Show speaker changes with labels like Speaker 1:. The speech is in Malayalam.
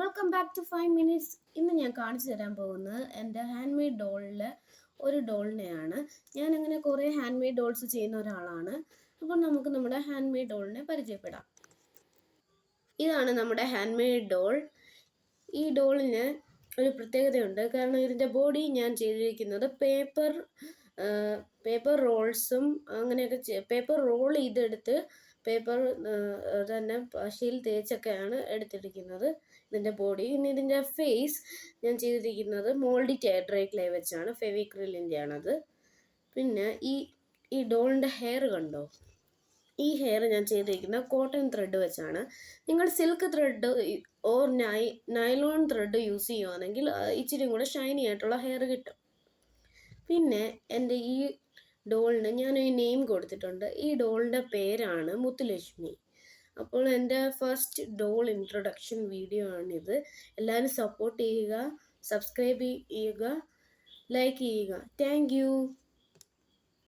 Speaker 1: Welcome back to 5 minutes. ഇന്ന് ഞാൻ കാണിച്ചു തരാൻ പോകുന്നത് എൻ്റെ ഹാൻഡ് മെയ്ഡ് ഡോളിലെ ഒരു ഡോളിനെയാണ്. ഞാൻ അങ്ങനെ കുറേ ഹാൻഡ് മെയ്ഡ് ഡോൾസ് ചെയ്യുന്ന ഒരാളാണ്. അപ്പോൾ നമുക്ക് നമ്മുടെ ഹാൻഡ് മെയ്ഡ് ഡോളിനെ പരിചയപ്പെടാം. ഇതാണ് നമ്മുടെ ഹാൻഡ് മെയ്ഡ് ഡോൾ. ഈ ഡോളിന് ഒരു പ്രത്യേകതയുണ്ട്. കാരണം ഇതിൻ്റെ ബോഡി ഞാൻ ചെയ്തിരിക്കുന്നത് പേപ്പർ റോൾസും അങ്ങനെയൊക്കെ പേപ്പർ റോൾ ചെയ്തെടുത്ത് പേപ്പർ തന്നെ പശയിൽ തേച്ചൊക്കെയാണ് എടുത്തിരിക്കുന്നത് ഇതിൻ്റെ ബോഡി. ഇനി ഇതിൻ്റെ ഫേസ് ഞാൻ ചെയ്തിരിക്കുന്നത് മോൾഡി ഡ്രൈ ക്ലേ വെച്ചാണ്, ഫെവിക്രിലിൻ്റെ ആണത്. പിന്നെ ഈ ഡോളിൻ്റെ ഹെയർ കണ്ടോ? ഈ ഹെയർ ഞാൻ ചെയ്തിരിക്കുന്നത് കോട്ടൺ ത്രെഡ് വെച്ചാണ്. നിങ്ങൾ silk thread or nylon thread use ചെയ്യുകയാണെങ്കിൽ ഇച്ചിരി കൂടെ ഷൈനി ആയിട്ടുള്ള ഹെയർ കിട്ടും. പിന്നെ എൻ്റെ ഈ ഡോളിന് ഞാനൊരു നെയിം കൊടുത്തിട്ടുണ്ട്. ഈ ഡോളിൻ്റെ പേരാണ് മുത്തുലക്ഷ്മി. അപ്പോൾ എൻ്റെ ഫസ്റ്റ് ഡോൾ ഇൻട്രൊഡക്ഷൻ വീഡിയോ ആണിത്. എല്ലാവരും സപ്പോർട്ട് ചെയ്യുക, സബ്സ്ക്രൈബ് ചെയ്യുക, ലൈക്ക് ചെയ്യുക. Thank you.